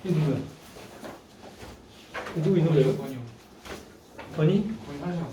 이거 누구야? 누구 있는 거예요? 건이요. 건이? 건이 하셔.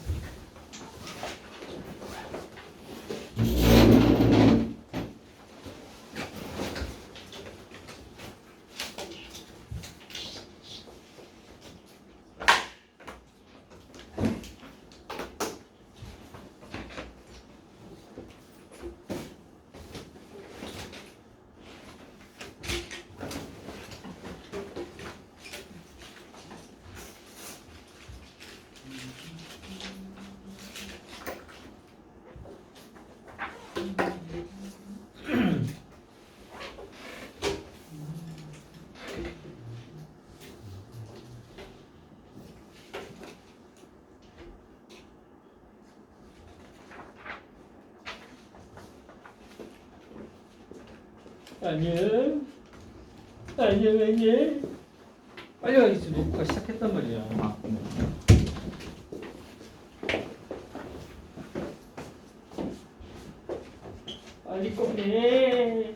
안녕. 안녕. 빨리 와야지. 녹화 시작했단 말이야. 빨리 꺼내.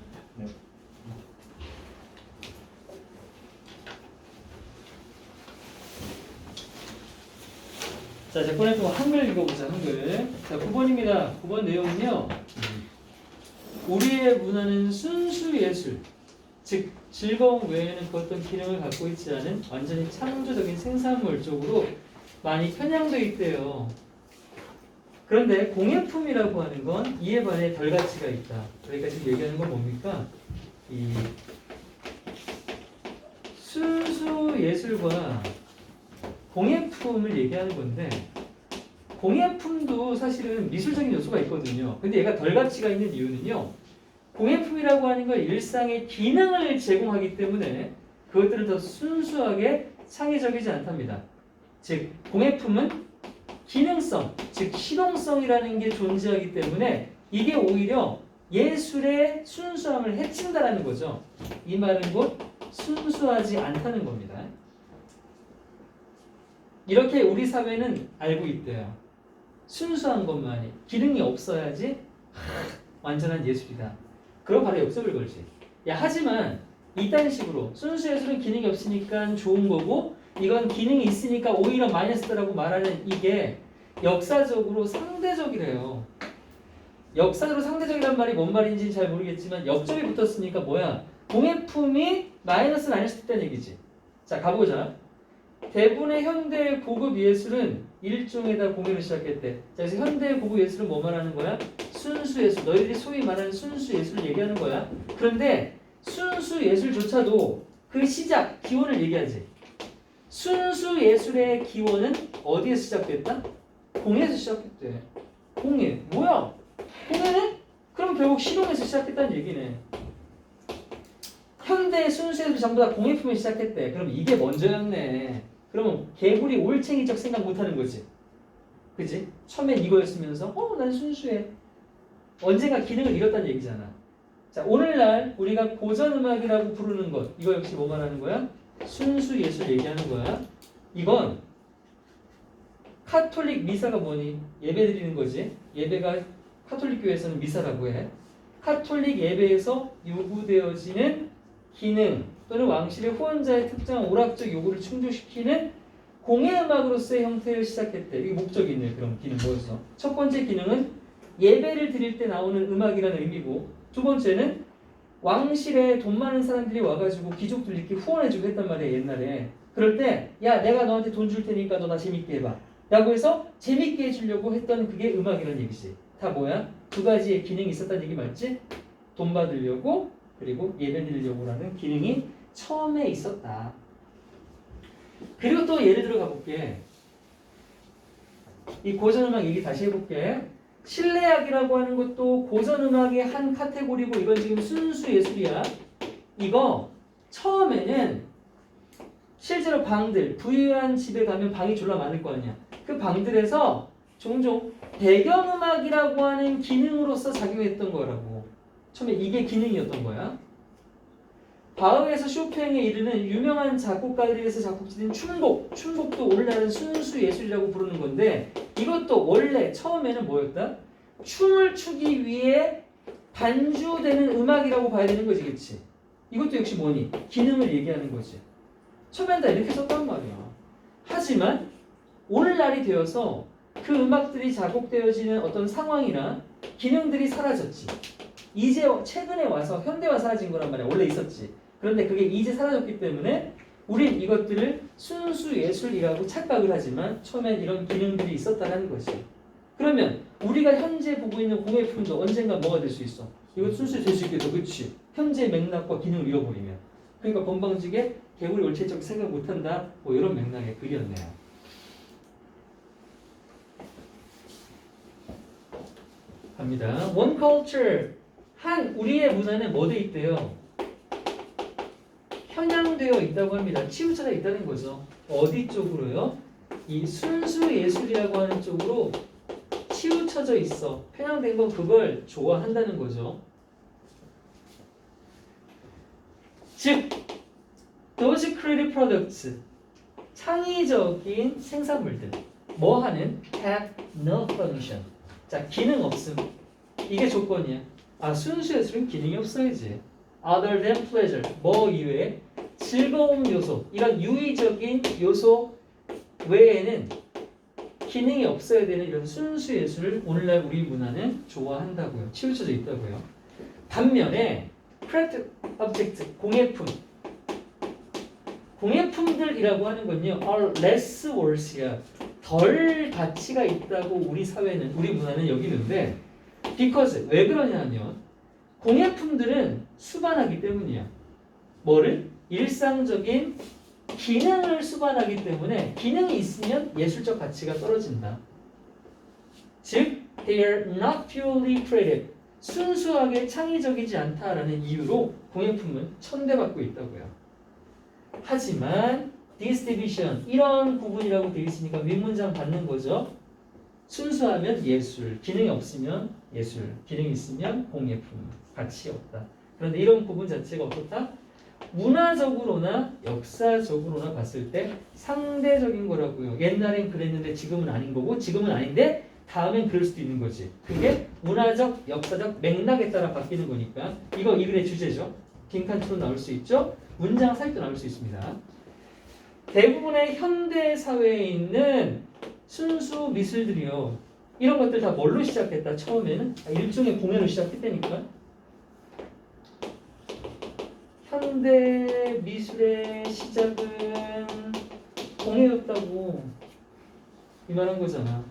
자, 이제 꺼내고 한글 읽어보자. 한글. 자, 9번입니다. 9번 내용은요. 우리의 문화는 순수 예술, 즉 즐거움 외에는 그 어떤 기능을 갖고 있지 않은 완전히 창조적인 생산물 쪽으로 많이 편향되어 있대요. 그런데 공예품이라고 하는 건 이에 반해 덜 가치가 있다. 그러니까 지금 얘기하는 건 뭡니까? 이 순수 예술과 공예품을 얘기하는 건데, 공예품도 사실은 미술적인 요소가 있거든요. 근데 얘가 덜 가치가 있는 이유는요. 공예품이라고 하는 건 일상의 기능을 제공하기 때문에 그것들은 더 순수하게 창의적이지 않답니다. 즉, 공예품은 기능성, 즉 실용성이라는 게 존재하기 때문에 이게 오히려 예술의 순수함을 해친다라는 거죠. 이 말은 곧 순수하지 않다는 겁니다. 이렇게 우리 사회는 알고 있대요. 순수한 것만이, 기능이 없어야지 완전한 예술이다. 그럼 바로 역습을 걸지. 야, 하지만 이딴 식으로 순수 예술은 기능이 없으니까 좋은 거고 이건 기능이 있으니까 오히려 마이너스다라고 말하는 이게 역사적으로 상대적이래요. 역사적으로 상대적이란 말이 뭔 말인지는 잘 모르겠지만 역접이 붙었으니까 뭐야? 공예품이 마이너스는 아닐 수 있다는 얘기지. 자, 가보자. 대부분의 현대 고급 예술은 일종에다 공예를 시작했대. 자, 그래서 현대 고급 예술은 뭐 말하는 거야? 순수 예술. 너희들이 소위 말하는 순수 예술을 얘기하는 거야. 그런데 순수 예술조차도 그 시작, 기원을 얘기하지. 순수 예술의 기원은 어디에서 시작됐다? 공예에서 시작했대. 공예. 뭐야? 공예는? 그럼 결국 실용에서 시작했다는 얘기네. 현대 순수 예술이 전부 다 공예품에 시작했대. 그럼 이게 먼저였네. 그러면 개구리 올챙이적 생각 못하는 거지. 그지? 처음엔 이거였으면서 난 순수해. 언젠가 기능을 잃었다는 얘기잖아. 자, 오늘날 우리가 고전음악이라고 부르는 것, 이거 역시 뭐 말하는 거야? 순수 예술 얘기하는 거야. 이건 카톨릭 미사가 뭐니? 예배 드리는 거지. 예배가 카톨릭 교회에서는 미사라고 해. 카톨릭 예배에서 요구되어지는 기능 또는 왕실의 후원자의 특정한 오락적 요구를 충족시키는 공예음악으로서의 형태를 시작했대. 이게 목적이 있네. 그럼 기능 뭐였어? 첫 번째 기능은 예배를 드릴 때 나오는 음악이라는 의미고, 두 번째는 왕실에 돈 많은 사람들이 와가지고 귀족들 이렇게 후원해주고 했단 말이야, 옛날에. 그럴 때, 야, 내가 너한테 돈 줄 테니까 너 나 재밌게 해봐. 라고 해서 재밌게 해주려고 했던 그게 음악이라는 얘기지. 다 뭐야? 두 가지의 기능이 있었다는 얘기 맞지? 돈 받으려고, 그리고 예배 드리려고라는 기능이 처음에 있었다. 그리고 또 예를 들어 가볼게. 이 고전음악 얘기 다시 해볼게. 실내악이라고 하는 것도 고전음악의 한 카테고리고 이건 지금 순수 예술이야. 이거 처음에는 실제로 방들, 부유한 집에 가면 방이 졸라 많을 거 아니야. 그 방들에서 종종 배경음악이라고 하는 기능으로서 작용했던 거라고. 처음에 이게 기능이었던 거야. 바흐에서 쇼팽에 이르는 유명한 작곡가들에 의해서 작곡된 춤곡도 오늘날은 순수 예술이라고 부르는 건데, 이것도 원래 처음에는 뭐였다? 춤을 추기 위해 반주되는 음악이라고 봐야 되는 거지, 그치? 이것도 역시 뭐니? 기능을 얘기하는 거지. 처음엔 다 이렇게 썼단 말이야. 하지만 오늘날이 되어서 그 음악들이 작곡되어지는 어떤 상황이나 기능들이 사라졌지. 이제 최근에 와서 현대화 사라진 거란 말이야. 원래 있었지. 그런데 그게 이제 사라졌기 때문에 우린 이것들을 순수 예술이라고 착각을 하지만 처음엔 이런 기능들이 있었다는 것이. 그러면 우리가 현재 보고 있는 공예품도 언젠가 뭐가 될 수 있어? 이거 순수 될 수 있겠다. 그렇지? 현재 맥락과 기능을 잃어버리면. 그러니까 건방지게 개구리 올체적 생각 못한다. 뭐 이런 맥락의 글이었네요. 갑니다. One culture. 한 우리의 문화는 뭐 돼 있대요? 편향되어 있다고 합니다. 치우쳐져 있다는 거죠. 어디 쪽으로요? 이 순수 예술이라고 하는 쪽으로 치우쳐져 있어. 편향된 건 그걸 좋아한다는 거죠. 즉, those creative products, 창의적인 생산물들, 뭐 하는? have no function. 자, 기능 없음. 이게 조건이야. 아, 순수 예술은 기능이 없어야지. other than pleasure, 뭐 이외에 즐거움 요소, 이런 유의적인 요소 외에는 기능이 없어야 되는 이런 순수 예술을 오늘날 우리 문화는 좋아한다고요. 치우쳐져 있다고요. 반면에 craft object, 공예품들이라고 하는 건요, are less worth야. 덜 가치가 있다고 우리 사회는, 우리 문화는 여기는데, because 왜 그러냐면 공예품들은 수반하기 때문이야. 뭐를? 일상적인 기능을 수반하기 때문에 기능이 있으면 예술적 가치가 떨어진다. 즉, they are not purely creative. 순수하게 창의적이지 않다라는 이유로 공예품은 천대받고 있다고요. 하지만 this division, 이런 구분이라고 되어 있으니까 윗문장 받는 거죠. 순수하면 예술, 기능이 없으면 예술, 기능이 있으면 공예품, 가치 없다. 그런데 이런 구분 자체가 어떻다? 문화적으로나 역사적으로나 봤을 때 상대적인 거라고요. 옛날엔 그랬는데 지금은 아닌 거고 지금은 아닌데 다음엔 그럴 수도 있는 거지. 그게 문화적, 역사적 맥락에 따라 바뀌는 거니까 이거 이 글의 주제죠. 빈칸으로 나올 수 있죠. 문장 사이도 나올 수 있습니다. 대부분의 현대 사회에 있는 순수 미술들이요. 이런 것들 다 뭘로 시작했다? 처음에는 일종의 공예로 시작했다니까. 현대 미술의 시작은 공예였다고 이 말한 거잖아.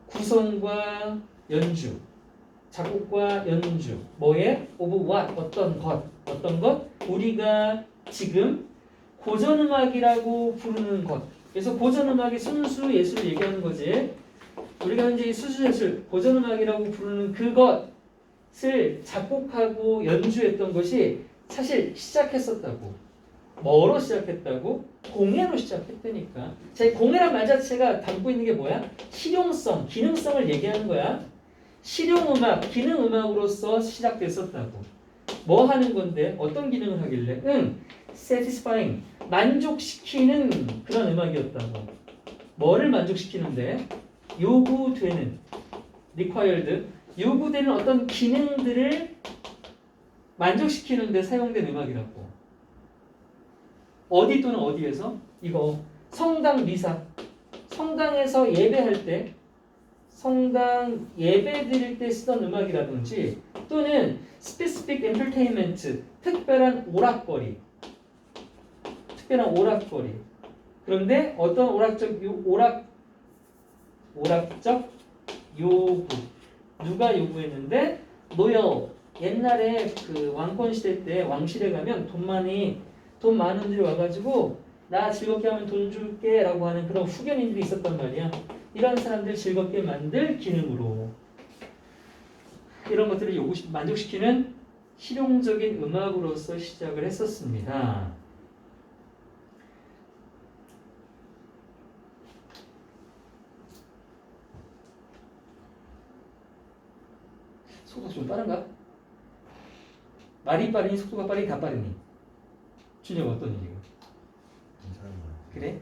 구성과 연주, 작곡과 연주, 뭐에? of what? 어떤 것? 우리가 지금 고전음악이라고 부르는 것. 그래서 고전음악이 순수 예술을 얘기하는 거지. 우리가 현재 순수 예술, 고전음악이라고 부르는 그것을 작곡하고 연주했던 것이 사실 시작했었다고. 뭐로 시작했다고? 공예로 시작했다니까. 자, 공예란 말 자체가 담고 있는 게 뭐야? 실용성, 기능성을 얘기하는 거야. 실용음악, 기능음악으로서 시작됐었다고. 뭐 하는 건데? 어떤 기능을 하길래? satisfying, 만족시키는 그런 음악이었다고. 뭐를 만족시키는데? 요구되는, required, 요구되는 어떤 기능들을 만족시키는 데 사용된 음악이라고. 어디 또는 어디에서? 이거 성당 미사, 성당에서 예배할 때, 성당 예배 드릴 때 쓰던 음악이라든지 또는 specific entertainment, 특별한 오락거리. 그런데 어떤 오락적 요구. 누가 요구했는데? 로열. 옛날에 그 왕권 시대 때 왕실에 가면 돈 많은 분들이 와가지고 나 즐겁게 하면 돈 줄게 라고 하는 그런 후견인들이 있었단 말이야. 이런 사람들 즐겁게 만들 기능으로 이런 것들을 만족시키는 실용적인 음악으로서 시작을 했었습니다. 속도가 좀 빠른가? 말이 빠르니 속도가 빠르니 다 빠르니? 준영 어떠니 지금? 그래?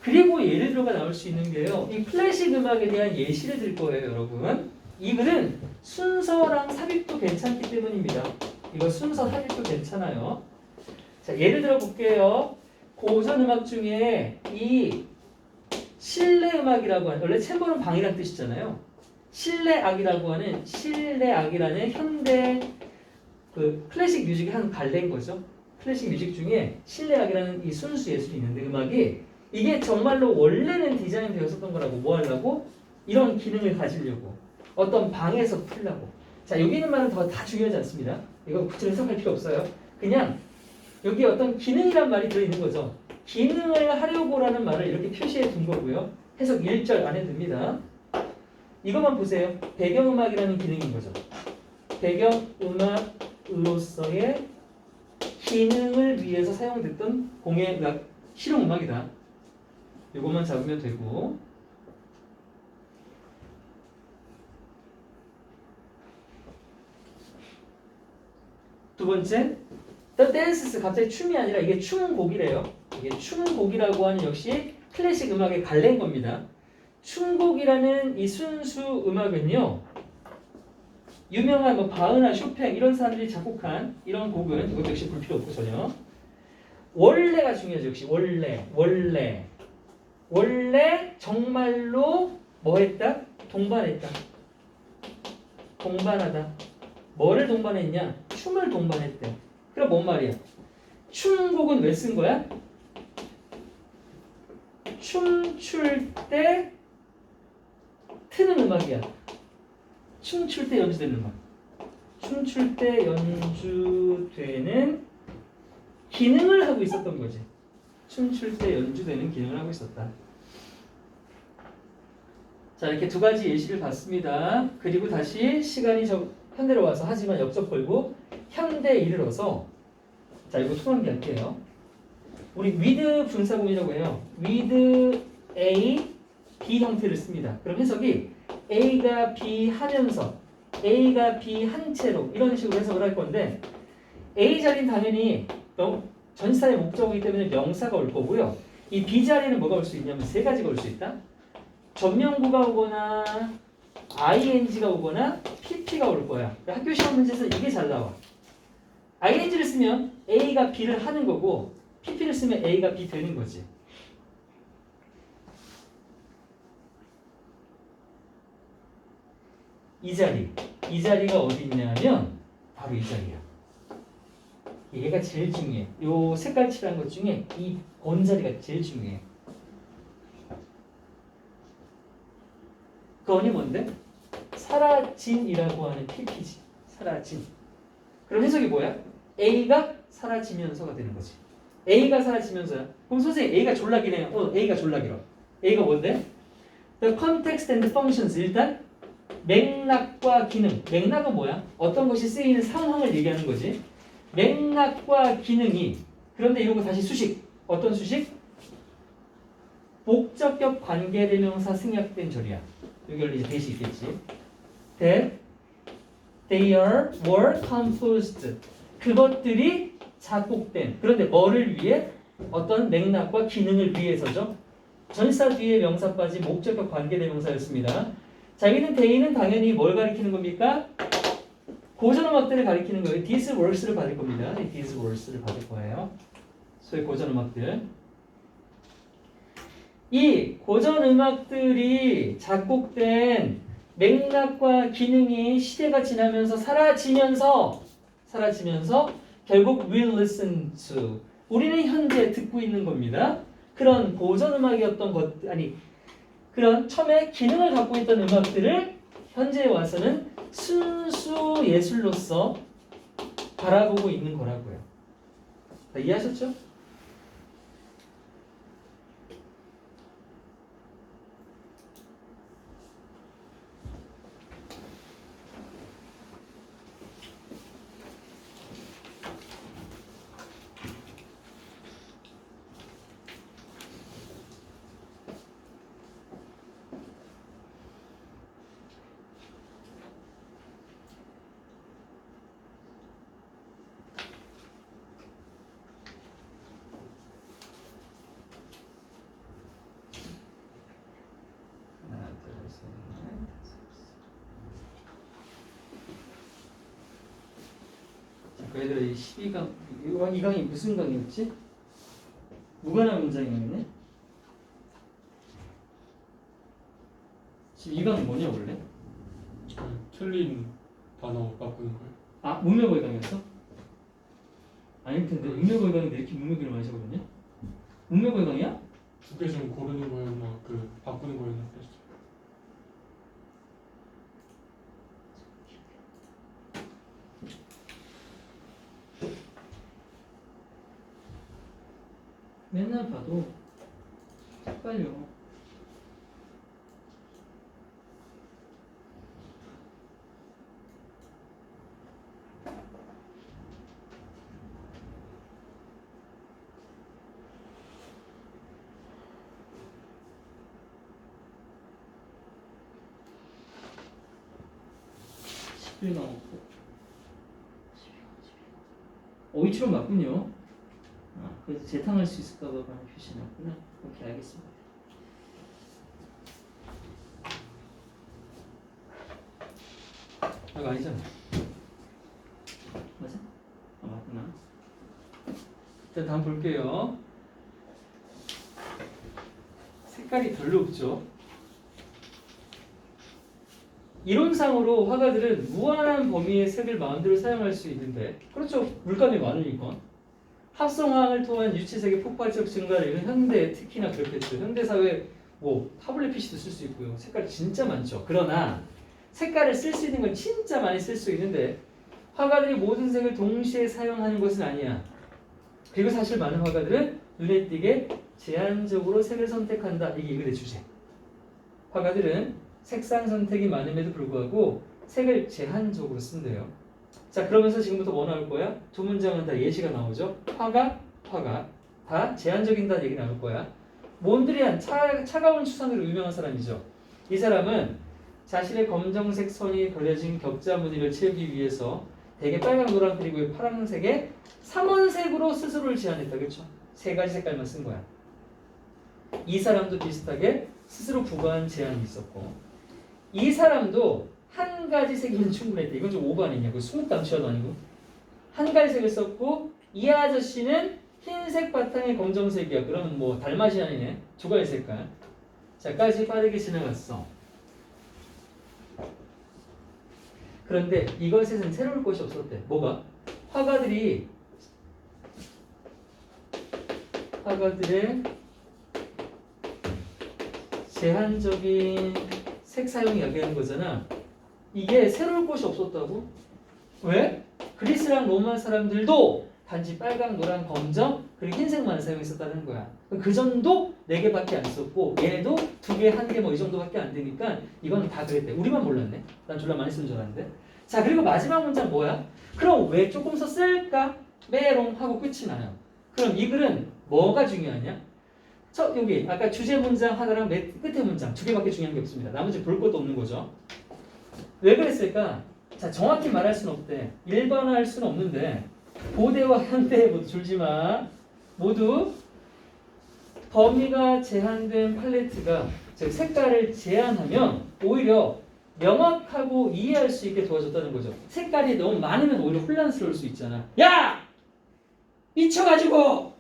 그리고 예를 들어가 나올 수 있는 게요. 이 클래식 음악에 대한 예시를 들 거예요, 여러분. 이 글은 순서랑 삽입도 괜찮기 때문입니다. 이거 순서 삽입도 괜찮아요. 자, 예를 들어 볼게요. 고전 음악 중에 이 실내 음악이라고 하는, 원래 챔버는 방이란 뜻이잖아요. 실내악이라고 하는, 실내악이라는 현대 그 클래식 뮤직의 한 갈래인 거죠. 클래식 뮤직 중에 실내악이라는 이 순수 예술이 있는데, 음악이 이게 정말로 원래는 디자인 되었었던 거라고. 뭐 하려고? 이런 기능을 가지려고, 어떤 방에서 풀려고. 자, 여기 있는 말은 다 중요하지 않습니다. 이거 구체로 해석할 필요 없어요. 그냥 여기 어떤 기능이란 말이 들어있는 거죠. 기능을 하려고라는 말을 이렇게 표시해 둔 거고요. 해석 1절 안 해도 됩니다. 이것만 보세요. 배경음악이라는 기능인 거죠. 배경음악으로서의 기능을 위해서 사용됐던 공예음악, 실용음악이다. 이것만 잡으면 되고, 두 번째, The Dances, 갑자기 춤이 아니라 이게 춤곡이래요. 이게 춤곡이라고 하는 역시 클래식 음악의 갈래인 겁니다. 춤곡이라는 이 순수 음악은요, 유명한 뭐 바흐나 쇼팽 이런 사람들이 작곡한 이런 곡은, 이것도 역시 볼 필요 없고 전혀. 원래가 중요하죠. 역시 원래 정말로 뭐 했다? 동반했다. 동반하다. 뭐를 동반했냐? 춤을 동반했대. 그럼 뭔 말이야? 춤곡은 왜 쓴 거야? 춤출 때 트는 음악이야. 춤출 때 연주되는 음악. 춤출 때 연주되는 기능을 하고 있었던 거지. 춤출 때 연주되는 기능을 하고 있었다. 자, 이렇게 두 가지 예시를 봤습니다. 그리고 다시 시간이 현대로 와서, 하지만 역적 걸고 현대에 이르러서, 자, 이거 통한기 할게요. 우리 with 분사구문이라고 해요. with A, B 형태를 씁니다. 그럼 해석이 A가 B 하면서, A가 B 한 채로, 이런 식으로 해석을 할 건데, A 자리는 당연히 전치사의 목적이기 때문에 명사가 올 거고요. 이 B 자리는 뭐가 올 수 있냐면 세 가지가 올 수 있다. 전명구가 오거나 ing가 오거나 pp가 올 거야. 학교 시험 문제에서 이게 잘 나와. ing를 쓰면 A가 B를 하는 거고, pp를 쓰면 A가 B 되는 거지. 이 자리가 어디 있냐면 바로 이 자리야. 얘가 제일 중요해. 요 색깔 칠한 것 중에 이 본자리가 제일 중요해. 그거니 뭔데? 사라짐이라고 하는 pp지. 사라짐. 그럼 해석이 뭐야? A가 사라지면서가 되는 거지. A가 사라지면서야. 그럼 선생님 A가 졸라기네요. A가 졸라기로. A가 뭔데? The context and the functions. 일단 맥락과 기능. 맥락은 뭐야? 어떤 것이 쓰이는 상황을 얘기하는 거지. 맥락과 기능이, 그런데 이런 거 다시 수식. 어떤 수식? 목적격 관계대명사 승약된 절이야. 여기 원래 이제 대시 있겠지. That they were composed. 그것들이 작곡된. 그런데 뭐를 위해? 어떤 맥락과 기능을 위해서죠. 전치사 뒤에 명사 빠진 목적격 관계대명사였습니다. 자, 여기는 they는 당연히 뭘 가리키는 겁니까? 고전음악들을 가리키는 거예요. These works를 받을 겁니다. These works를 받을 거예요. 소위 고전음악들. 이 고전음악들이 작곡된 맥락과 기능이 시대가 지나면서 사라지면서 결국 will listen to, 우리는 현재 듣고 있는 겁니다. 그런 고전음악이었던 것, 그런 처음에 기능을 갖고 있던 음악들을 현재에 와서는 순수 예술로서 바라보고 있는 거라고요. 자, 이해하셨죠? 얘들아 이 12강 이 강이 무슨 강이었지? 무관한 문장이었네. 지금 이 강은 뭐냐 원래? 틀린 단어 바꾸는 거예요. 아 문맥어의 강이었어? 아닐 텐데 문맥어의 강인데 이렇게 문맥을 많이 적었냐? 문맥어의 강이야? 두 개 중 고르는 거였나 그 바꾸는 거였나 그랬어요. 맨날 봐도 헷갈려. 일 나왔고 오이치로 맞군요. 아, 그래서 재탕할 수 있을까 봐 많이 표시해놨구나. 오케이 알겠습니다. 이거 아니잖아. 맞아? 아 맞구나. 자 다음 볼게요. 색깔이 별로 없죠. 이론상으로 화가들은 무한한 범위의 색을 마음대로 사용할 수 있는데 그렇죠. 물감이 많으니까 합성화를 통한 유체색의 폭발적 증가를 이런 현대에 특히나 그렇겠죠. 현대사회 뭐 타블렛 PC도 쓸 수 있고요. 색깔이 진짜 많죠. 그러나 색깔을 쓸 수 있는 건 진짜 많이 쓸 수 있는데 화가들이 모든 색을 동시에 사용하는 것은 아니야. 그리고 사실 많은 화가들은 눈에 띄게 제한적으로 색을 선택한다. 이게 이 글의 주제. 화가들은 색상 선택이 많음에도 불구하고 색을 제한적으로 쓴대요. 자 그러면서 지금부터 뭐 나올 거야? 두 문장은 다 예시가 나오죠. 화가 다 제한적인다는 얘기 나올 거야. 몬드리안 차가운 추상으로 유명한 사람이죠. 이 사람은 자신의 검정색 선이 그려진 격자 무늬를 채우기 위해서 대개 빨강, 노랑 그리고 파란색의 삼원색으로 스스로를 제한했다. 그렇죠? 세 가지 색깔만 쓴 거야. 이 사람도 비슷하게 스스로 부과한 제한이 있었고 이 사람도 한 가지 색이면 충분했대. 이건 좀 오버 아니냐? 그 수묵 강취화도 아니고 한 가지 색을 썼고 이 아저씨는 흰색 바탕에 검정색이야. 그러면 뭐 달마시안이네. 두 가지 색깔. 자까지 빠르게 지나갔어. 그런데 이것에는 새로울 것이 없었대. 뭐가? 화가들의 제한적인 색 사용이 야기하는 거잖아. 이게 새로울 것이 없었다고? 왜? 그리스랑 로마 사람들도 단지 빨강, 노랑, 검정 그리고 흰색만 사용했었다는 거야. 그 전도 4개밖에 안 썼고 얘네도 2개, 1개 뭐 이 정도밖에 안 되니까 이건 다 그랬대. 우리만 몰랐네. 난 졸라 많이 쓴 줄 알았는데. 자 그리고 마지막 문장 뭐야? 그럼 왜 조금 더 쓸까? 메롱 하고 끝이 나요. 그럼 이 글은 뭐가 중요하냐? 여기 아까 주제 문장 하나랑 맨 끝에 문장 2개밖에 중요한 게 없습니다. 나머지 볼 것도 없는 거죠. 왜 그랬을까? 자 정확히 말할 수는 없대. 일반화할 수는 없는데 고대와 현대에 모두 줄지마. 모두 범위가 제한된 팔레트가 즉 색깔을 제한하면 오히려 명확하고 이해할 수 있게 도와줬다는 거죠. 색깔이 너무 많으면 오히려 혼란스러울 수 있잖아. 야! 미쳐가지고!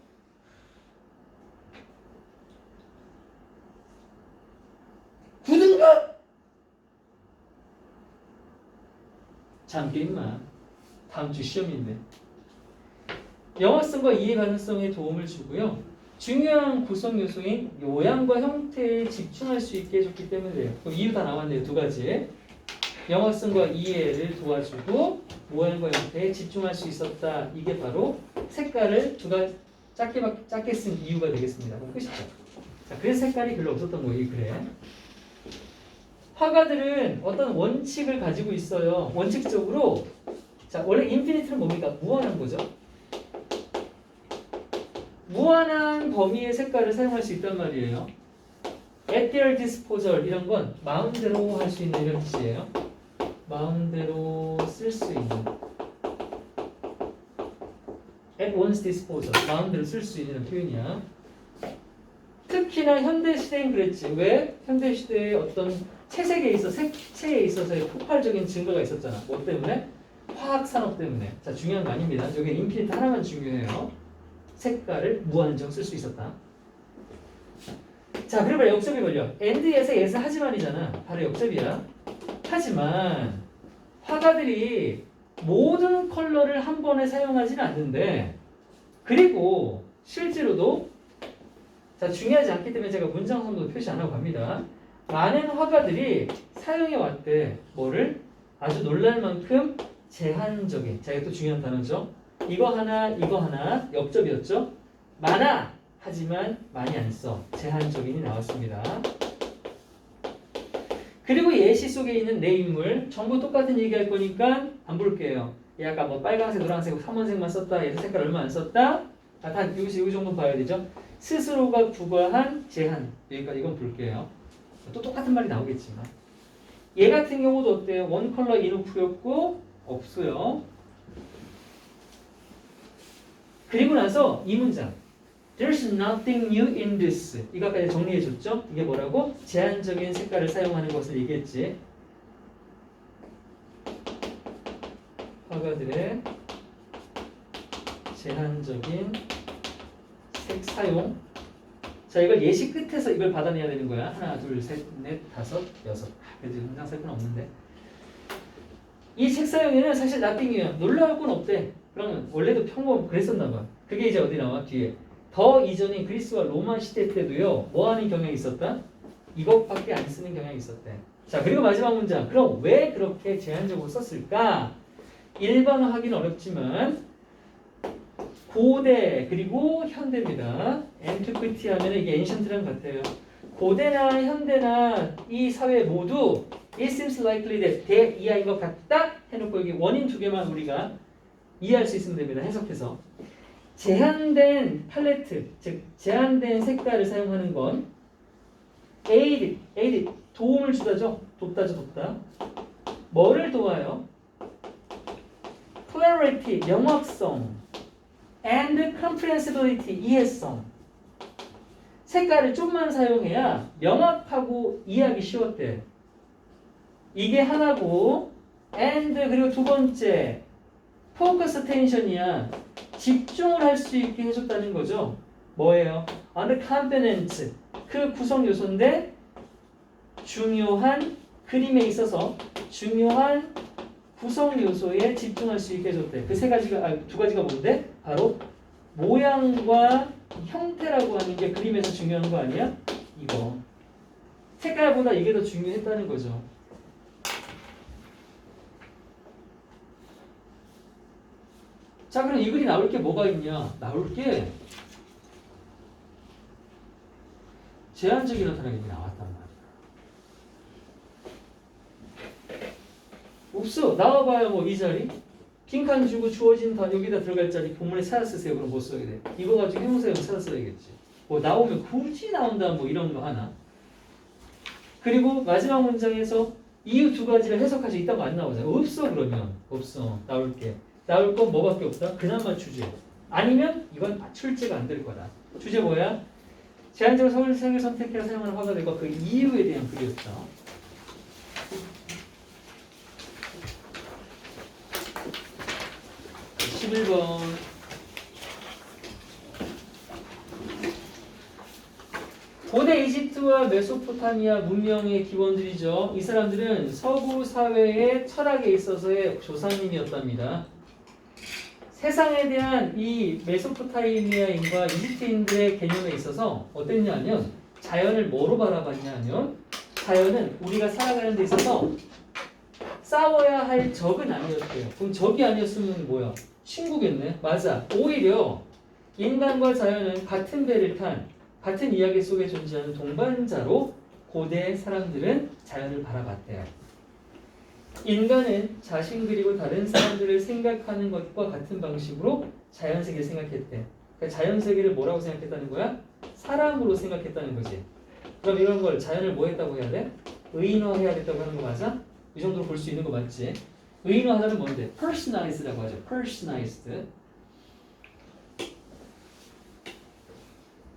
굳은가? 잠깐 임마. 다음 주 시험인데. 영화성과 이해 가능성에 도움을 주고요. 중요한 구성 요소인 모양과 형태에 집중할 수 있게 해줬기 때문이에요. 그럼 이유 다 나왔네요. 2가지. 영화성과 이해를 도와주고 모양과 형태에 집중할 수 있었다. 이게 바로 색깔을 작게 쓴 이유가 되겠습니다. 그럼 끝이죠. 자, 그래서 색깔이 별로 없었던 거예요. 이 글에. 화가들은 어떤 원칙을 가지고 있어요. 원칙적으로 자 원래 인피니트는 뭡니까? 무한한 거죠. 무한한 범위의 색깔을 사용할 수 있단 말이에요. At their disposal 이런 건 마음대로 할 수 있는 이런 뜻이에요. 마음대로 쓸 수 있는. At one's disposal 마음대로 쓸 수 있는 표현이야. 특히나 현대 시대엔 그랬지. 왜? 현대 시대에 어떤 채색에 있어 색채에 있어서의 폭발적인 증거가 있었잖아. 뭐 때문에? 화학산업 때문에. 자, 중요한 거 아닙니다. 여기 인피니트 하나만 중요해요. 색깔을 무한정 쓸 수 있었다. 자, 그리고 역습이 걸려. and에서 yes 하지만이잖아. 바로 역습이야. 하지만 화가들이 모든 컬러를 한 번에 사용하지는 않는데, 그리고 실제로도, 자, 중요하지 않기 때문에 제가 문장 선도 표시 안 하고 갑니다. 많은 화가들이 사용해 왔대. 뭐를? 아주 놀랄 만큼 제한적인. 자, 이것도 중요한 단어죠. 이거 하나 역접이었죠. 많아. 하지만 많이 안 써. 제한적인이 나왔습니다. 그리고 예시 속에 있는 네 인물 전부 똑같은 얘기할 거니까 안 볼게요. 약간 뭐 빨간색, 노란색, 삼원색만 썼다. 얘들 색깔 얼마 안 썼다. 단 여기서 이 정도 봐야 되죠. 스스로가 부과한 제한. 여기까지 이건 볼게요. 또 똑같은 말이 나오겠지만. 얘 같은 경우도 어때요? 원 컬러 이노프였고 없어요. 그리고 나서 이 문장. There's nothing new in this. 이거까지 정리해줬죠? 이게 뭐라고? 제한적인 색깔을 사용하는 것을 얘기했지. 화가들의 제한적인 색 사용. 자, 이걸 예시 끝에서 이걸 받아내야 되는 거야. 하나, 둘, 셋, 넷, 다섯, 여섯. 그래도 항상 셀 건 없는데. 이 색 사용에는 사실 nothing이에요. 놀라울 건 없대. 그러면 원래도 평범 그랬었나 봐. 그게 이제 어디 나와? 뒤에. 더 이전인 그리스와 로마 시대 때도요. 뭐 하는 경향이 있었다? 이것밖에 안 쓰는 경향이 있었대. 자, 그리고 마지막 문장. 그럼 왜 그렇게 제한적으로 썼을까? 일반화하기는 어렵지만 고대 그리고 현대입니다. antiquity 하면 이게 ancient랑 같아요. 고대나 현대나 이 사회 모두 it seems likely that 대이하인 것 같다 해놓고 여기 원인 두 개만 우리가 이해할 수 있으면 됩니다. 해석해서. 제한된 팔레트, 즉 제한된 색깔을 사용하는 건 aid, 도움을 주다죠. 돕다. 뭐를 도와요? clarity, 명확성 and comprehensibility, 이해성. 색깔을 좀만 사용해야 명확하고 이해하기 쉬웠대. 이게 하나고 and 그리고 두 번째 focus attention이야. 집중을 할 수 있게 해줬다는 거죠. 뭐예요? under component 그 구성 요소인데 중요한 그림에 있어서 중요한 구성 요소에 집중할 수 있게 해줬대. 그 세 가지가 두 가지가 뭔데? 바로 모양과 형태라고 하는 게 그림에서 중요한 거 아니야? 이거 색깔보다 이게 더 중요했다는 거죠. 자, 그럼 이 글이 나올 게 뭐가 있냐? 나올 게 제한적인 나타나는 게 나왔단 말이야. 없어. 나와봐야 뭐 이 자리 빈칸 주고 주어진 다 여기다 들어갈 자리 본문에 찾아 쓰세요. 그럼 못 써야 돼. 이거 가지고 형용사용 찾아 써야겠지. 뭐 나오면 굳이 나온다 뭐 이런 거 하나. 그리고 마지막 문장에서 이 두 가지를 해석할 수 있다고 안 나오잖아. 없어 그러면 없어. 나올 건 뭐밖에 없다? 그나마 주제. 아니면 이건 출제가 안 될 거다. 주제 뭐야? 제한적으로 서울색을 선택해서 사용하는 화가들과 그 이유에 대한 글이었죠. 자, 11번. 고대 이집트와 메소포타미아 문명의 기원들이죠. 이 사람들은 서구 사회의 철학에 있어서의 조상님이었답니다. 세상에 대한 이 메소포타미아인과 이집트인들의 개념에 있어서 어땠냐면 자연을 뭐로 바라봤냐면 자연은 우리가 살아가는 데 있어서 싸워야 할 적은 아니었대요. 그럼 적이 아니었으면 뭐야? 친구겠네. 맞아. 오히려 인간과 자연은 같은 배를 탄 같은 이야기 속에 존재하는 동반자로 고대 사람들은 자연을 바라봤대요. 인간은 자신 그리고 다른 사람들을 생각하는 것과 같은 방식으로 자연세계를 생각했대. 그러니까 자연세계를 뭐라고 생각했다는 거야? 사람으로 생각했다는 거지. 그럼 이런 걸 자연을 뭐 했다고 해야 돼? 의인화해야 됐다고 하는 거 맞아? 이 정도로 볼 수 있는 거 맞지? 의인화하다는 뭔데? personalized라고 하죠. personalized.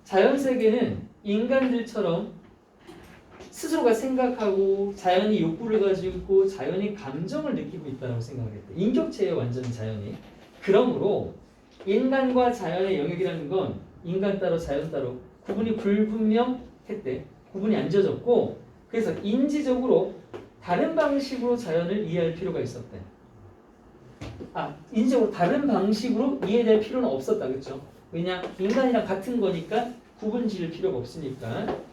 자연세계는 인간들처럼 스스로가 생각하고 자연이 욕구를 가지고 있고 자연이 감정을 느끼고 있다고 생각을 했대. 인격체예요, 완전히 자연이. 그러므로 인간과 자연의 영역이라는 건 인간 따로 자연 따로 구분이 불분명했대. 구분이 안 지어졌고 그래서 인지적으로 다른 방식으로 자연을 이해할 필요가 있었대. 인지적으로 다른 방식으로 이해될 필요는 없었다. 그렇죠? 왜냐? 인간이랑 같은 거니까 구분 지을 필요가 없으니까.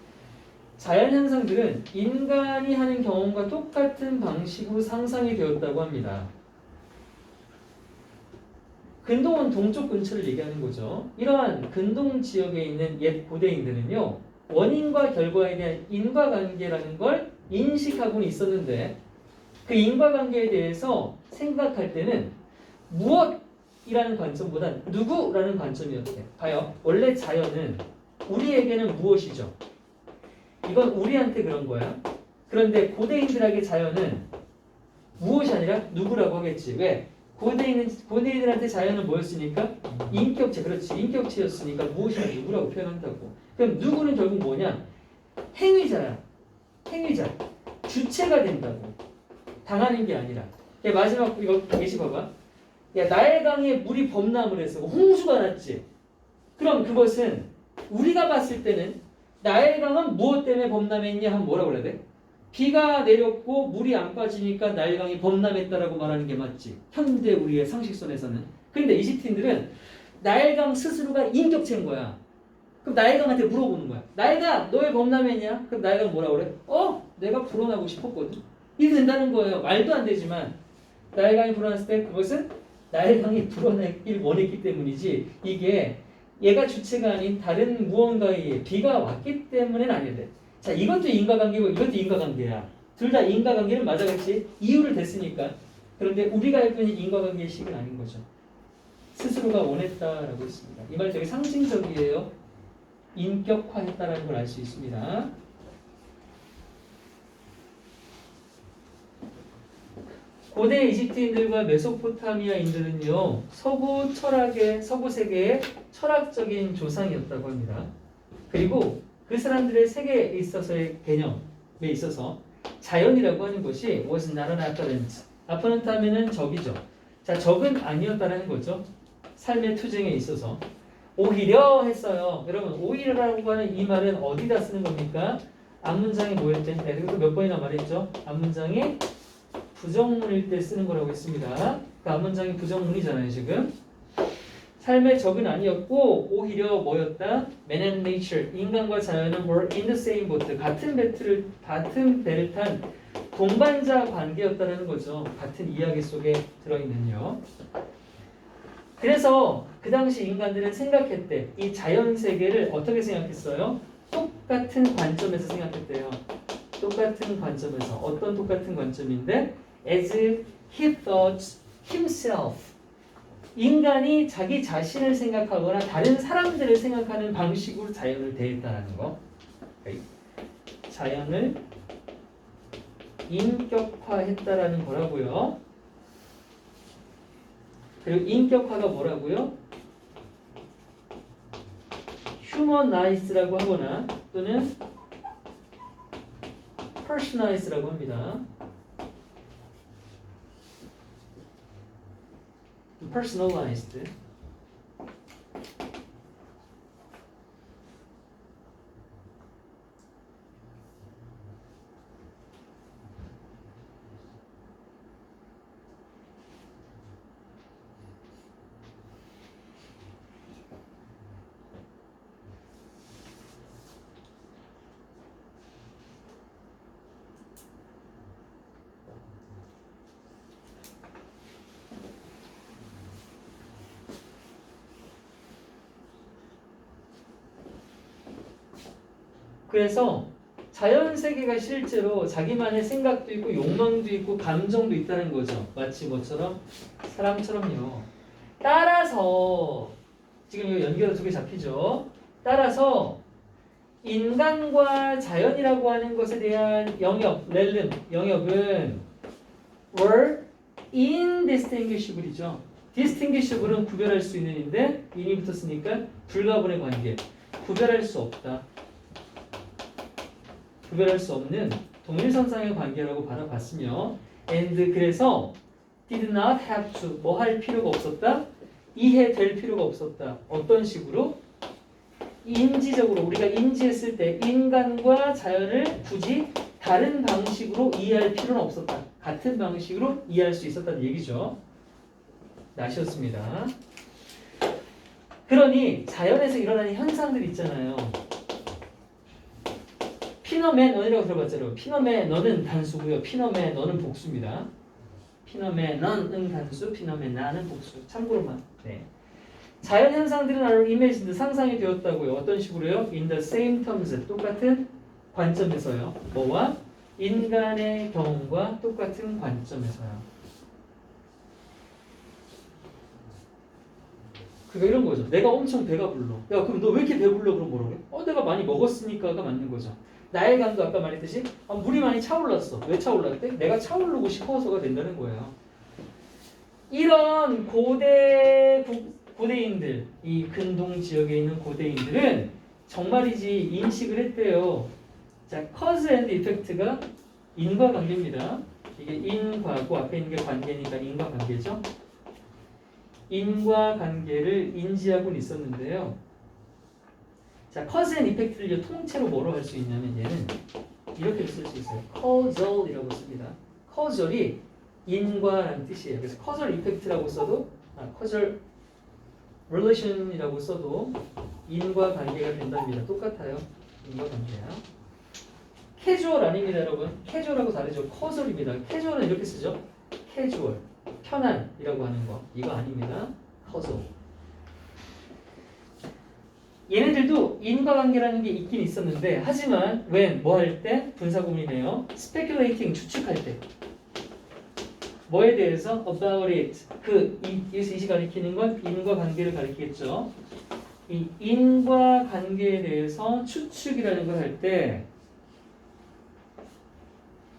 자연 현상들은 인간이 하는 경험과 똑같은 방식으로 상상이 되었다고 합니다. 근동은 동쪽 근처를 얘기하는 거죠. 이러한 근동 지역에 있는 옛 고대인들은요. 원인과 결과에 대한 인과관계라는 걸 인식하고는 있었는데 그 인과관계에 대해서 생각할 때는 무엇이라는 관점보다 누구라는 관점이었대. 봐요. 원래 자연은 우리에게는 무엇이죠? 이건 우리한테 그런 거야. 그런데 고대인들에게 자연은 무엇이 아니라 누구라고 하겠지. 왜? 고대인들한테 자연은 뭐였으니까? 인격체. 그렇지. 인격체였으니까 무엇이나 누구라고 표현한다고. 그럼 누구는 결국 뭐냐? 행위자야. 행위자. 주체가 된다고. 당하는 게 아니라. 마지막 이거 예시 봐봐. 야, 나일강에 물이 범람을 해서 홍수가 났지. 그럼 그것은 우리가 봤을 때는 나일강은 무엇 때문에 범람했냐 하면 뭐라고 그래야 돼? 비가 내렸고 물이 안 빠지니까 나일강이 범람했다라고 말하는 게 맞지. 현대 우리의 상식선에서는. 근데 이집트인들은 나일강 스스로가 인격체인 거야. 그럼 나일강한테 물어보는 거야. 나일강 너 왜 범람했냐? 그럼 나일강 뭐라고 그래? 내가 불어나고 싶었거든. 이게 된다는 거예요. 말도 안 되지만 나일강이 불어났을 때 그것은 나일강이 불어나길 원했기 때문이지 이게 얘가 주체가 아닌 다른 무언가에 의해 비가 왔기 때문에는 아닌데. 자, 이것도 인과관계고 이것도 인과관계야. 둘 다 인과관계는 맞아겠지? 이유를 댔으니까. 그런데 우리가 알고 있는 인과관계의 식은 아닌 거죠. 스스로가 원했다라고 했습니다. 이 말 되게 상징적이에요. 인격화했다라는 걸 알 수 있습니다. 고대 이집트인들과 메소포타미아인들은요, 서구 세계의 철학적인 조상이었다고 합니다. 그리고 그 사람들의 세계에 있어서의 개념에 있어서 자연이라고 하는 것이 was not an apparent. apparent 하면은 적이죠. 자, 적은 아니었다는 거죠. 삶의 투쟁에 있어서. 오히려 했어요. 여러분, 오히려라고 하는 이 말은 어디다 쓰는 겁니까? 앞문장이 뭐였죠? 네, 그리고 몇 번이나 말했죠? 앞문장이 부정문일 때 쓰는 거라고 했습니다. 그 앞문장이 부정문이잖아요, 지금. 삶의 적은 아니었고 오히려 뭐였다? Man and nature, 인간과 자연은 were in the same boat, 같은 배를 탄 동반자 관계였다는 거죠. 같은 이야기 속에 들어있는요. 그래서 그 당시 인간들은 생각했대. 이 자연 세계를 어떻게 생각했어요? 똑같은 관점에서 생각했대요. 똑같은 관점에서. 어떤 똑같은 관점인데? As he thought himself. 인간이 자기 자신을 생각하거나 다른 사람들을 생각하는 방식으로 자연을 대했다는 거. 자연을 인격화했다라는 거라고요. 그리고 인격화가 뭐라고요? humanize라고 하거나 또는 personalize라고 합니다. personalized. 그래서 자연 세계가 실제로 자기만의 생각도 있고 욕망도 있고 감정도 있다는 거죠. 마치 뭐처럼? 사람처럼요. 따라서 지금 이거 연결 두 개 잡히죠. 따라서 인간과 자연이라고 하는 것에 대한 영역은 were indistinguishable이죠. distinguishable은 구별할 수 있는인데 in이 붙었으니까 불가분의 관계. 구별할 수 없다. 구별할 수 없는 동일선상의 관계라고 바라봤으며 and 그래서 did not have to 뭐 할 필요가 없었다? 이해될 필요가 없었다. 어떤 식으로? 인지적으로 우리가 인지했을 때 인간과 자연을 굳이 다른 방식으로 이해할 필요는 없었다. 같은 방식으로 이해할 수 있었다는 얘기죠. 아셨습니다. 그러니 자연에서 일어나는 현상들 있잖아요. 피너메넌이라고 들어봤잖아요. 피너메넌은 단수고요. 피너메넌은 복수입니다. 피너메넌은 단수, 피너메나는 복수. 참고로만. 네. 자연 현상들은 are imagined 상상이 되었다고요. 어떤 식으로요? In the same terms 똑같은 관점에서요. 뭐와? 인간의 경험과 똑같은 관점에서요. 그러니까 이런 거죠. 내가 엄청 배가 불러. 야, 그럼 너 왜 이렇게 배불러? 그럼 뭐라고 해? 내가 많이 먹었으니까가 맞는 거죠. 나의 강도 아까 말했듯이 물이 많이 차올랐어. 왜 차올랐대? 내가 차오르고 싶어서가 된다는 거예요. 이런 고대인들, 이 근동 지역에 있는 고대인들은 정말이지 인식을 했대요. 자, cause and effect가 인과관계입니다. 이게 인과고 앞에 있는 게 관계니까 인과관계죠. 인과관계를 인지하고는 있었는데요. 자, cause and effect를 통째로 뭐로 할 수 있냐면 얘는 이렇게 쓸 수 있어요. causal이라고 씁니다. causal이 인과라는 뜻이에요. 그래서 causal effect라고 써도 causal relation이라고 써도 인과관계가 된답니다. 똑같아요. 인과관계야. casual 아닙니다, 여러분. casual하고 다르죠. causal입니다. casual은 이렇게 쓰죠. casual, 편안이라고 하는 거. 이거 아닙니다. causal. 얘네들도 인과관계라는 게 있긴 있었는데 하지만 when 뭐 할 때 분사구문이네요. speculating 추측할 때 뭐에 대해서 about it 여기서 이시 가리키는 건 인과관계를 가리키겠죠. 이 인과관계에 대해서 추측이라는 걸 할 때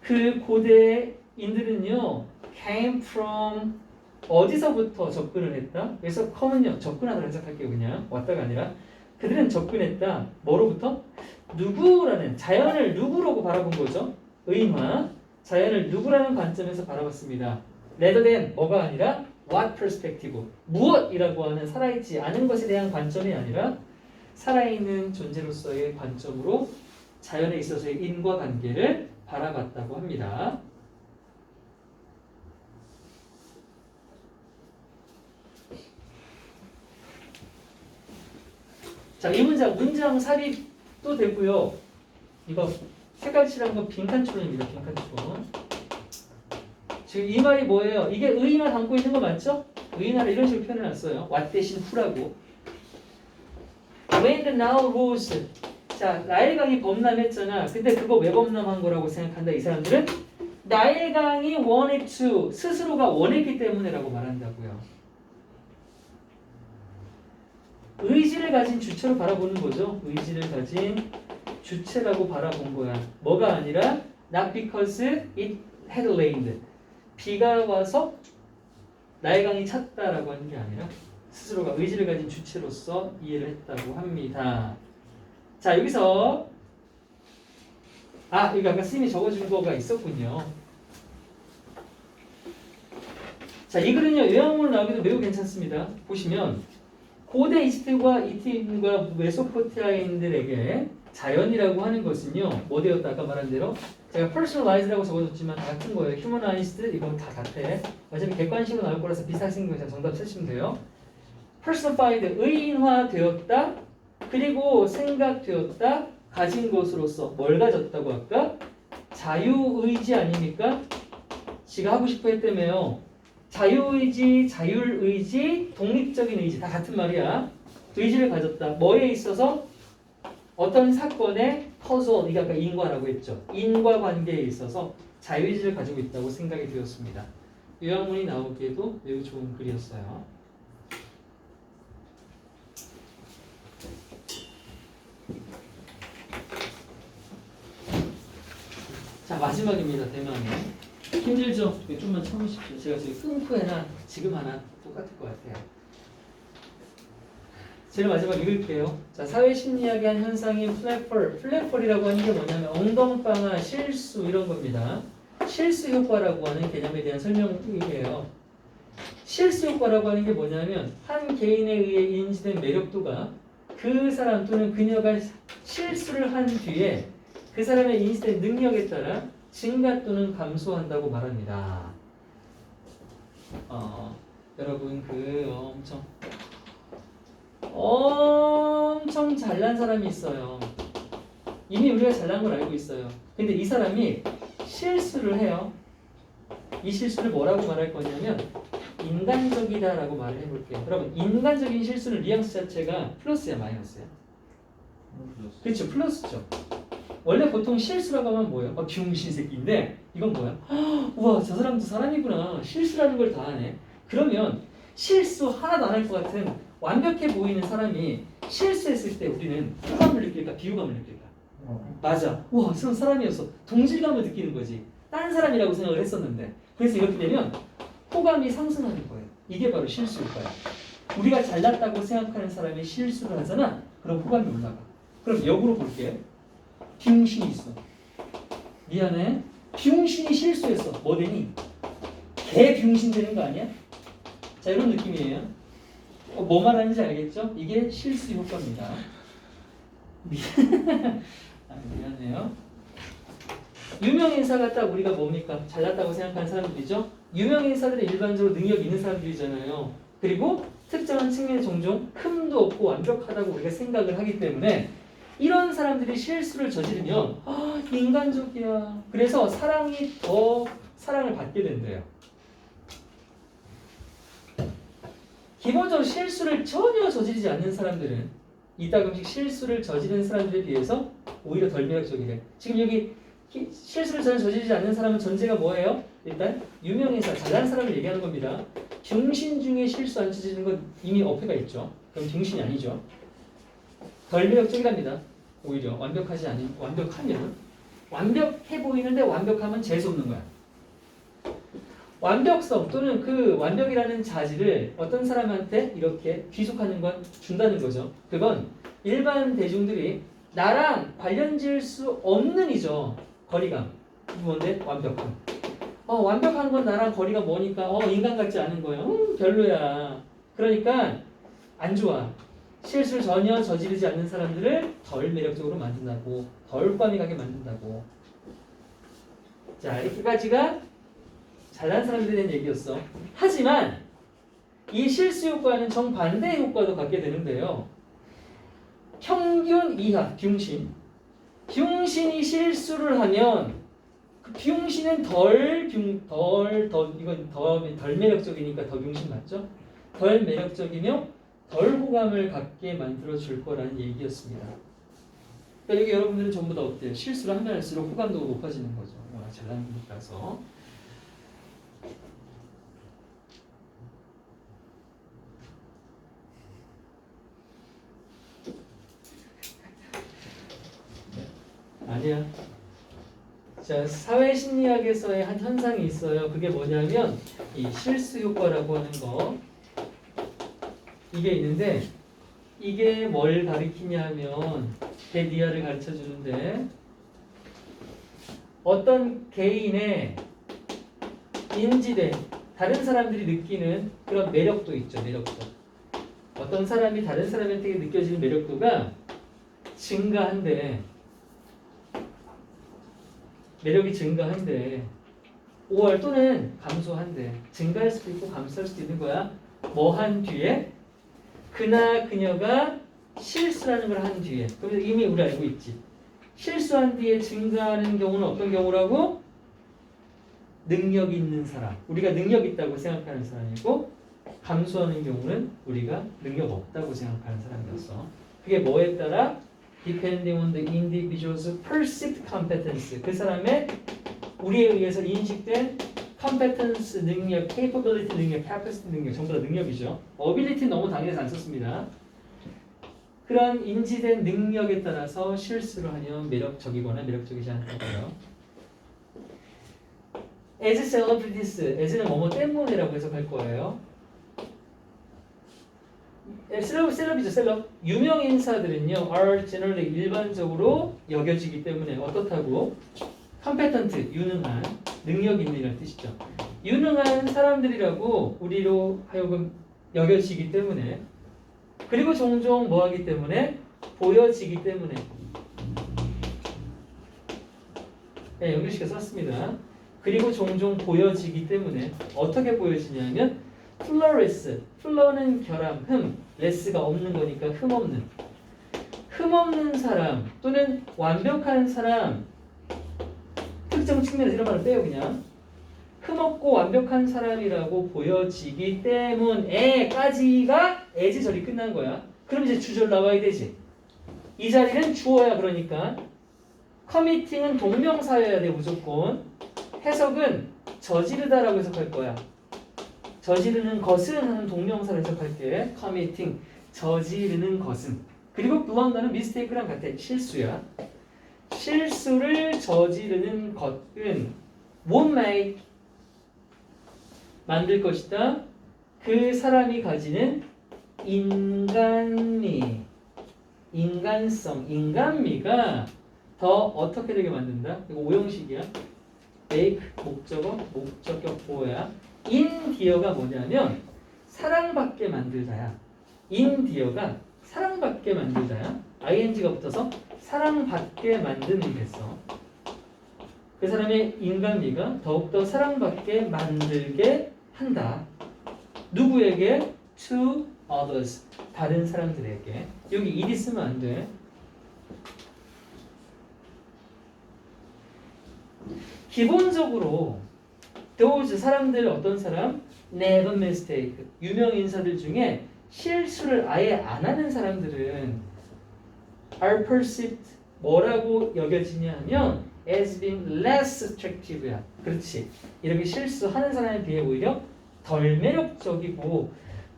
그 고대인들은요 came from 어디서부터 접근을 했다? 그래서 come은요 접근하다 해석할게요. 그냥 왔다가 아니라 그들은 접근했다. 뭐로부터? 누구라는 자연을 누구라고 바라본 거죠? 의인화. 자연을 누구라는 관점에서 바라봤습니다. rather than 뭐가 아니라 what perspective 무엇이라고 하는 살아있지 않은 것에 대한 관점이 아니라 살아있는 존재로서의 관점으로 자연에 있어서의 인과관계를 바라봤다고 합니다. 자, 이 문장 삽입도 되고요. 이거 색깔 칠한 건 빈칸초론입니다. 빈칸초론. 지금 이 말이 뭐예요? 이게 의인화 담고 있는 거 맞죠? 의인화를 이런 식으로 표현해놨어요. what 대신 who라고. When the Nile rose. 자, 나일강이 범람했잖아. 근데 그거 왜 범람한 거라고 생각한다? 이 사람들은 나일강이 wanted to 스스로가 원했기 때문에라고 말한다고요. 의지를 가진 주체로 바라보는 거죠. 의지를 가진 주체라고 바라본 거야. 뭐가 아니라 not because it had rained. 비가 와서 나일강이 찼다라고 하는 게 아니라 스스로가 의지를 가진 주체로서 이해를 했다고 합니다. 자, 여기서 이거 아까 스님이 적어준 거가 있었군요. 자, 이 글은요 요약문으로 나오기도 매우 괜찮습니다. 보시면 고대 이집트과 이티인과 메소포타미아인들에게 자연이라고 하는 것은요 뭐 되었다? 아까 말한 대로 제가 personalize라고 적어줬지만 다 같은 거예요. humanized 이건 다 같아. 어차피 객관식으로 나올 거라서 비슷하게 생긴 거니까 정답 쓰시면 돼요. personified 의인화되었다. 그리고 생각되었다. 가진 것으로서 뭘 가졌다고 아까? 자유의지 아닙니까? 지가 하고 싶어 했다며요. 자유의지, 자율의지, 독립적인 의지 다 같은 말이야. 의지를 가졌다. 뭐에 있어서? 어떤 사건의 causal, 이게 아까 인과라고 했죠. 인과관계에 있어서 자유의지를 가지고 있다고 생각이 되었습니다. 요약문이 나오기에도 매우 좋은 글이었어요. 자, 마지막입니다. 대망의. 힘들죠? 좀만 참으십시오. 제가 지금 끊고 해나 지금 하나 똑같을 것 같아요. 제일 마지막 읽을게요. 자, 사회심리학의 한 현상인 플랫펄이라고 하는 게 뭐냐면 엉덩방아, 실수 이런 겁니다. 실수 효과라고 하는 개념에 대한 설명이에요. 실수 효과라고 하는 게 뭐냐면 한 개인에 의해 인지된 매력도가 그 사람 또는 그녀가 실수를 한 뒤에 그 사람의 인지된 능력에 따라 증가 또는 감소한다고 말합니다. 여러분 엄청 잘난 사람이 있어요. 이미 우리가 잘난 걸 알고 있어요. 근데 이 사람이 실수를 해요. 이 실수를 뭐라고 말할 거냐면 인간적이다라고 말을 해볼게요. 여러분 인간적인 실수는 뉘앙스 자체가 플러스야 마이너스야? 그렇죠, 플러스죠. 원래 보통 실수라고 하면 뭐예요? 병신 새끼인데 이건 뭐야? 우와 저 사람도 사람이구나. 실수라는 걸 다 하네. 그러면 실수 하나도 안 할 것 같은 완벽해 보이는 사람이 실수했을 때 우리는 호감을 느낄까 비호감을 느낄까? 맞아. 우와 저 사람이었어. 동질감을 느끼는 거지. 딴 사람이라고 생각을 했었는데 그래서 이렇게 되면 호감이 상승하는 거예요. 이게 바로 실수일 거야. 우리가 잘났다고 생각하는 사람이 실수를 하잖아. 그럼 호감이 올라가. 그럼 역으로 볼게요. 비용신이 있어. 미안해. 비용신이 실수했어. 뭐 되니? 개 비용신 되는 거 아니야? 자 이런 느낌이에요. 뭐 말하는지 알겠죠? 이게 실수 효과입니다. 미안해요. 유명 인사가 딱 우리가 뭡니까? 잘났다고 생각하는 사람들이죠? 유명 인사들은 일반적으로 능력 있는 사람들이잖아요. 그리고 특정한 측면에 종종 흠도 없고 완벽하다고 우리가 생각을 하기 때문에 이런 사람들이 실수를 저지르면 인간적이야. 그래서 사랑을 받게 된대요. 기본적으로 실수를 전혀 저지르지 않는 사람들은 이따금씩 실수를 저지른 사람들에 비해서 오히려 덜 매력적이래. 지금 여기 실수를 전혀 저지르지 않는 사람은 전제가 뭐예요? 일단 유명인사, 잘난 사람을 얘기하는 겁니다. 병신 중에 실수 안 저지르는 건 이미 어폐가 있죠. 그럼 병신이 아니죠. 덜 매력적이랍니다. 오히려 완벽하면 완벽해 보이는데 완벽하면 재수없는 거야. 완벽성 또는 그 완벽이라는 자질을 어떤 사람한테 이렇게 귀속하는 건 준다는 거죠. 그건 일반 대중들이 나랑 관련 지을 수 없는 이죠. 거리감. 뭔데? 완벽함. 완벽한 건 나랑 거리가 머니까 인간 같지 않은 거예요. 별로야. 그러니까 안 좋아. 실수를 전혀 저지르지 않는 사람들을 덜 매력적으로 만든다고, 덜 호감이 가게 만든다고. 자, 이렇게까지가 잘난 사람들에 대한 얘기였어. 하지만 이 실수 효과는 정반대의 효과도 갖게 되는데요. 평균 이하, 병신이 실수를 하면 그 병신은 덜 매력적이니까 더 병신 맞죠? 덜 매력적이며 덜 호감을 갖게 만들어 줄 거라는 얘기였습니다. 그러니까 여기 여러분들은 전부 다 어때요? 실수를 하면 할수록 호감도가 높아지는 거죠. 잘난 분이라서. 아니야. 자, 사회심리학에서의 한 현상이 있어요. 그게 뭐냐면 이 실수 효과라고 하는 거. 이게 있는데 이게 뭘 가리키냐면 데디아를 가르쳐 주는데 어떤 개인의 인지된 다른 사람들이 느끼는 그런 매력도 있죠. 매력도. 어떤 사람이 다른 사람한테 느껴지는 매력도가 증가한대. 매력이 증가한대. 5월 또는 감소한대. 증가할 수도 있고 감소할 수도 있는 거야. 뭐 한 뒤에? 그나 그녀가 실수라는 걸 한 뒤에. 그래서 이미 우리 알고 있지. 실수한 뒤에 증가하는 경우는 어떤 경우라고? 능력 있는 사람. 우리가 능력 있다고 생각하는 사람이고 감소하는 경우는 우리가 능력 없다고 생각하는 사람이었어. 그게 뭐에 따라? Depending on the individual's perceived competence. 그 사람의 우리에 의해서 인식된 competence 능력, capability 능력, capacity 능력 전부 다 능력이죠. ability 너무 당연해서 안 썼습니다. 그런 인지된 능력에 따라서 실수를 하면 매력적이거나 매력적이지 않다고요. As celebrities, as는 뭐뭐 때문에라고 해석할 거예요. 셀럽이죠, 셀럽. 유명 인사들은요, are generally 일반적으로 여겨지기 때문에 어떻다고? competent, 유능한, 능력 있는 이라는 뜻이죠. 유능한 사람들이라고 우리로 하여금 여겨지기 때문에, 그리고 종종 뭐 하기 때문에? 보여지기 때문에. 네, 연결시켜 썼습니다. 그리고 종종 보여지기 때문에 어떻게 보여지냐면 플러레스, 플러는 결함, 흠, 레스가 없는 거니까 흠 없는 사람 또는 완벽한 사람, 특정 측면에서 이런 말을 빼요. 그냥 흠 없고 완벽한 사람이라고 보여지기 때문에까지가 as 절이 끝난 거야. 그럼 이제 주절 나와야 되지. 이 자리는 주어야. 그러니까 committing은 동명사여야 돼 무조건. 해석은 저지르다라고 해석할 거야. 저지르는 것은 하는 동명사를 해석할게. committing, 저지르는 것은. 그리고 또 하나는 mistake랑 같아. 실수야. 실수를 저지르는 것은 won't make, 만들 것이다. 그 사람이 가지는 인간미, 인간성, 인간미가 더 어떻게 되게 만든다? 이거 오형식이야. make, 목적어, 목적격 보호야. 인디어가 뭐냐면 사랑받게 만들다야. 인디어가 사랑받게 만들다야. ing가 붙어서 사랑받게 만드는 됐어. 그 사람의 인간미가 더욱더 사랑받게 만들게 한다. 누구에게? To others. 다른 사람들에게. 여기 it 쓰면 안 돼. 기본적으로 those 사람들 어떤 사람? never mistake. 유명 인사들 중에 실수를 아예 안 하는 사람들은 are perceived 뭐라고 여겨지냐 하면 as being less attractive야. 그렇지. 이렇게 실수하는 사람에 비해 오히려 덜 매력적이고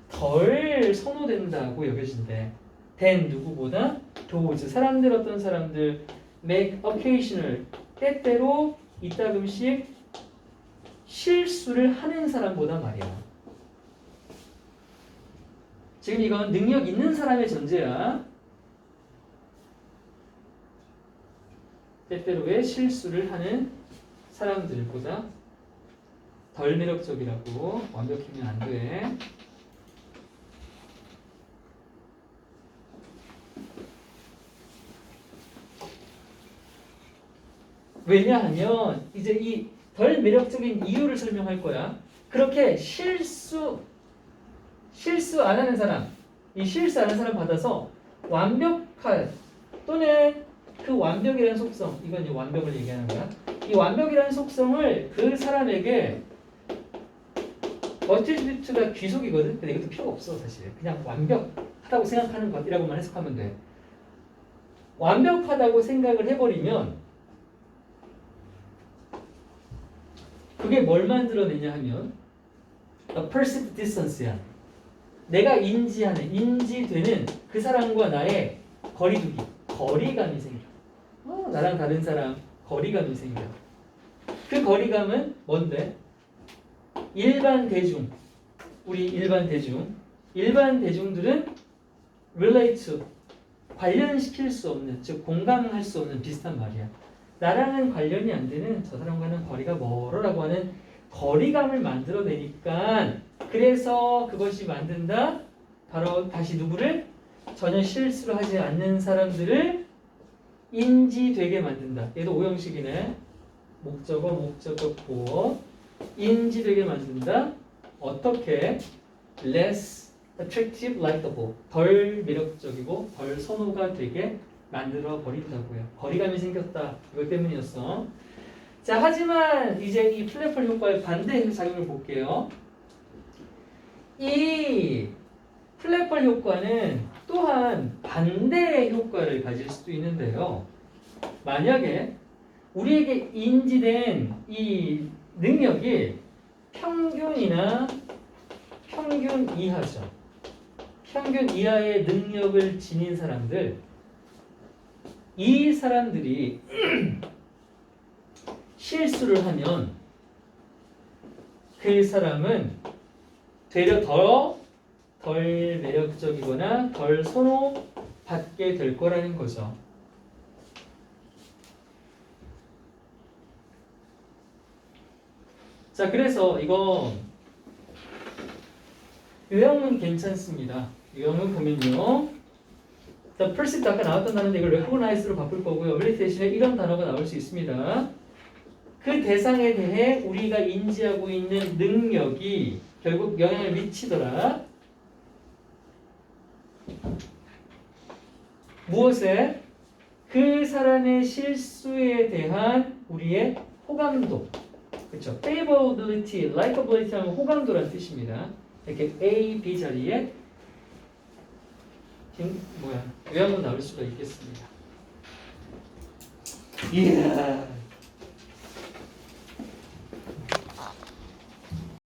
덜 선호된다고 여겨진대. than 누구보다? those 사람들 어떤 사람들 make occasional 때때로 이따금씩 실수를 하는 사람보다 말이야. 지금 이건 능력 있는 사람의 전제야. 때때로의 실수를 하는 사람들보다 덜 매력적이라고. 완벽히면 안 돼. 왜냐하면 이제 이 덜 매력적인 이유를 설명할 거야. 그렇게 실수 안 하는 사람, 이 실수 안 하는 사람 받아서 완벽한 또는 그 완벽이라는 속성, 이건 이제 완벽을 얘기하는 거야. 이 완벽이라는 속성을 그 사람에게 어트리뷰트가 귀속이거든. 근데 이것도 필요가 없어 사실. 그냥 완벽하다고 생각하는 것이라고만 해석하면 돼. 완벽하다고 생각을 해버리면 그게 뭘 만들어내냐 하면 a perceived distance야. 내가 인지되는 그 사람과 나의 거리두기, 거리감이 생겨. 나랑 다른 사람 거리감이 생겨. 그 거리감은 뭔데? 일반 대중, 우리 일반 대중들은 relate to, 관련시킬 수 없는, 즉 공감할 수 없는 비슷한 말이야. 나랑은 관련이 안 되는 저 사람과는 거리가 멀어라고 하는 거리감을 만들어내니까, 그래서 그것이 만든다. 바로 다시 누구를? 전혀 실수를 하지 않는 사람들을 인지되게 만든다. 얘도 오형식이네. 목적어, 목적격 보어. 인지되게 만든다. 어떻게? less attractive, likable. 덜 매력적이고 덜 선호가 되게 만들어 버린다고요. 거리감이 생겼다. 이것 때문이었어. 자, 하지만 이제 이 플랫폴 효과의 반대 작용을 볼게요. 이 플랫폴 효과는 또한 반대의 효과를 가질 수도 있는데요. 만약에 우리에게 인지된 이 능력이 평균이나 평균 이하죠. 평균 이하의 능력을 지닌 사람들, 이 사람들이 실수를 하면 그 사람은 되려 더 덜 매력적이거나 덜 선호받게 될 거라는 거죠. 자, 그래서 이거 요형은 괜찮습니다. 요형은 보면요. The pursuit 아까 나왔던 단어인데 이걸 recognize로 바꿀 거고요. ability 대신에 이런 단어가 나올 수 있습니다. 그 대상에 대해 우리가 인지하고 있는 능력이 결국 영향을 미치더라. 무엇에? 그 사람의 실수에 대한 우리의 호감도. 그렇죠? favorability, likability 하면 호감도라는 뜻입니다. 이렇게 A, B 자리에 요약은 나올 수가 있겠습니다. 이야.